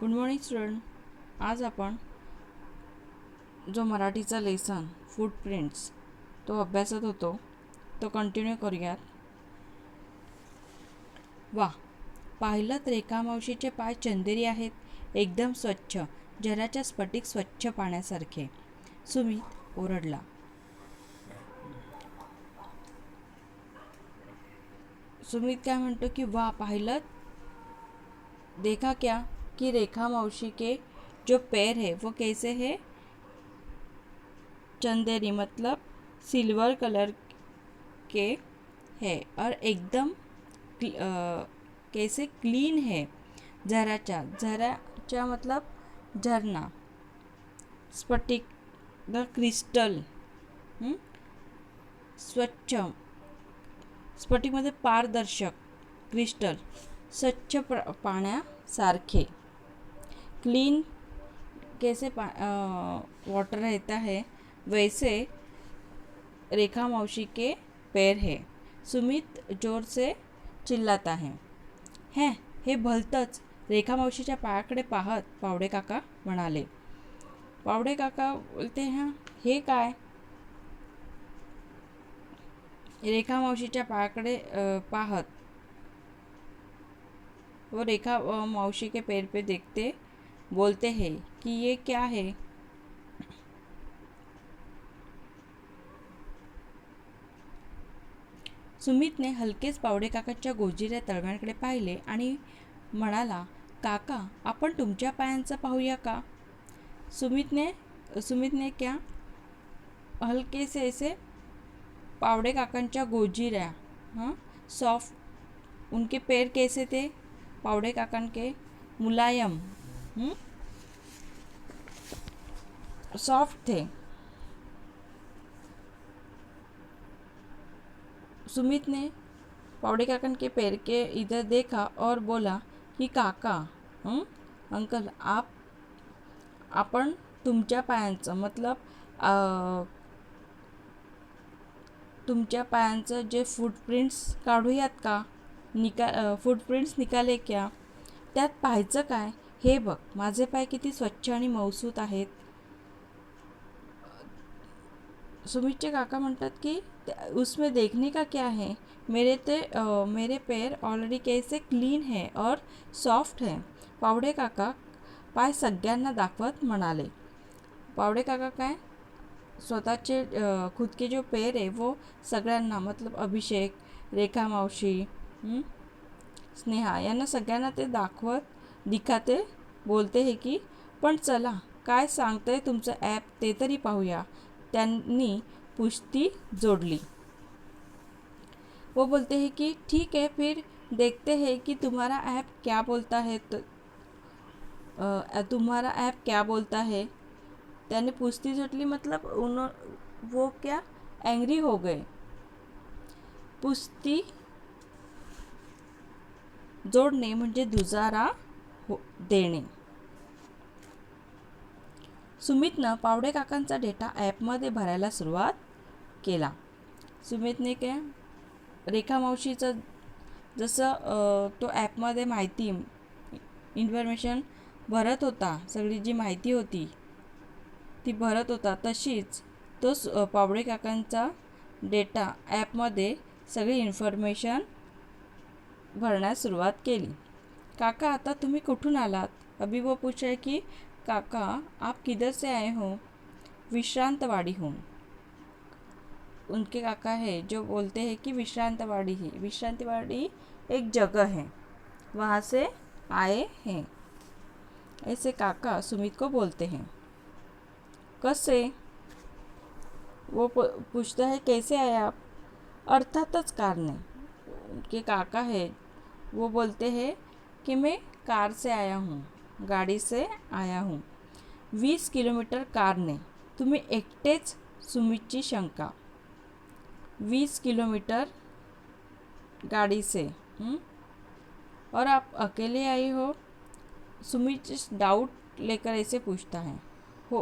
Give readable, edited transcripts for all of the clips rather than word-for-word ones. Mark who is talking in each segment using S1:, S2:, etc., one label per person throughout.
S1: Good morning student. आज आपण जो मराठीचा लेसन फूटप्रिंट्स तो अभ्यासत होतो तो कंटिन्यू करूयात. वा, पाहिलं रेखा मावशीचे पाय चंदेरी आहेत, एकदम स्वच्छ, जराच्या स्फटिक स्वच्छ पाण्यासारखे. सुमित ओरडला. सुमित काय म्हणतो की वाह, पाहिलं, देखा क्या कि रेखा मौसी के जो पैर है वो कैसे है, चंदेरी मतलब सिल्वर कलर के है और एकदम कैसे क्लीन है. जराचा मतलब झरना, स्फटिक द क्रिस्टल, स्वच्छ, स्फटिकमध्ये पारदर्शक, क्रिस्टल स्वच्छ पाण्यासारखे. क्लीन कैसे वाटर रहता है वैसे रेखा मौसी के पैर है. सुमित जोर से चिल्लाता है. हे भलतंच, रेखा मावशीच्या पायाकडे पाहत पावडे काका म्हणाले. पावडे काका बोलते हैं, हे काय? रेखा मावशीच्या पायाकडे पाहत वो रेखा मौसी के पैर पे देखते बोलते हैं कि ये क्या है. सुमितने हलकेच पावडे काकाच्या गोजिऱ्या तळव्यांकडे पाहिले आणि म्हणाला, काका, आपण तुमच्या पायांचं पाहूया का? सुमितने क्या हलके से ऐसे पावडे काकांच्या गोजिऱ्या, सॉफ्ट, उनके पैर कैसे थे, पावडे काकान के मुलायम, सॉफ्ट थे. सुमित ने पावडे काकन के पैर के इधर देखा और बोला कि काका, अंकल, आपण तुमच्या पायांचं मतलब तुमच्या पायांचं जे फूटप्रिंट्स काढूयात का? फूटप्रिंट्स निकाले क्या? त्यात पाहायचं काय? हे बघ, माझे पाय किती स्वच्छ आणि मौसूत आहेत. सुमितचे काका म्हणतात की उसमें देखने का क्या है, मेरे पैर ऑलरेडी कैसे क्लीन है और सॉफ्ट है. पावडे काका पाय सगळ्यांना दाखवत म्हणाले. पावडे काका काय स्वतःचे खुद के जो पैर है वो सगळ्यांना मतलब अभिषेक, रेखा मावशी, स्नेहा यांना सगळ्यांना ते दिखाते बोलते है की पण चला, काय सांगतंय तुमचं ॲप ते तरी पाहूया. त्यांनी पुष्टी जोडली. वो बोलते हैं कि ठीक है, फिर देखते हैं कि तुम्हारा ऐप क्या बोलता है. त्याने पुष्टी जोडली मतलब वो क्या एंग्री हो गए. पुष्टी जोडणे म्हणजे दुजारा देणे. सुमितनं पावडे काकांचा डेटा ॲपमध्ये भरायला सुरुवात केला. सुमितने काय रेखा मावशीचं जसं तो ॲपमध्ये माहिती इन्फॉर्मेशन भरत होता, सगळी जी माहिती होती ती भरत होता, तशीच तो पावडे काकांचा डेटा ॲपमध्ये सगळी इन्फॉर्मेशन भरण्यास सुरुवात केली. काका, आता तुम्ही कुठून आलात? अभी वो पूछ रहे की काका, आप किधर से आए हो? विश्रांतवाड़ी हूँ. उनके काका है जो बोलते हैं कि विश्रांतिवाड़ी एक जगह है, वहाँ से आए हैं. ऐसे काका सुमित को बोलते हैं. कैसे? वो पूछता है कैसे आए आप? अर्थातच कारने. उनके काका है वो बोलते हैं कि मैं कार से आया हूँ, गाडी से आया हूँ. 20 किलोमीटर कारने. तुम्ही एकटेच? सुमितची शंका. 20 किलोमीटर गाड़ी से, और आप अकेले आई हो? सुमित डाउट लेकर ऐसे पूछता है. हो,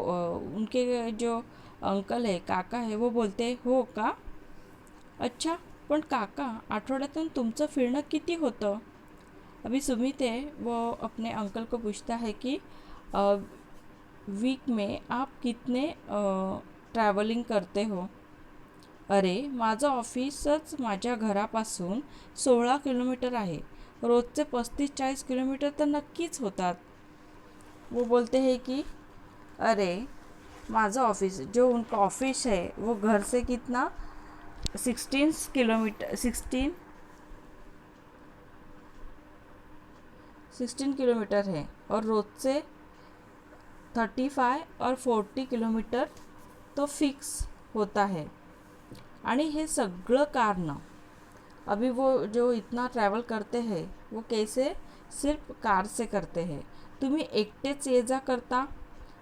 S1: उनके जो अंकल है, काका है, वो बोलते हो का? अच्छा, पण काका, आठवड्यातून तुमचं फिरणं किती होतं? अभी सुमित है वो अपने अंकल को पूछता है कि वीक में आप कितने ट्रॅव्हलिंग करते हो. अरे माझं ऑफिसच माझ्या घरापासून 16 किलोमीटर आहे. रोजचे 35-40 किलोमीटर तर नक्कीच होतात. वो बोलते हैं कि अरे माझं ऑफिस जो उनका ऑफिस है वो घर से कितना 16 किलोमीटर है और रोज से 35 और 40 किलोमीटर तो फिक्स होता है. आणि हे सगळं कारण अभी वो जो इतना ट्रैवल करते हैं वो कैसे सिर्फ कार से करते हैं. तुम्ही एकटेच ये जा करता.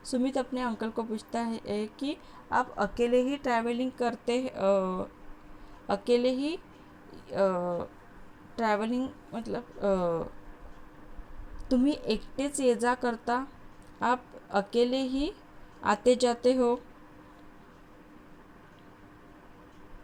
S1: सुमित अपने अंकल को पूछता है कि आप अकेले ही ट्रैवलिंग करते अकेले ही ट्रॅव्हलिंग मतलब तुम्ही एकटेच ये जा करता. आप अकेले ही आते जाते हो.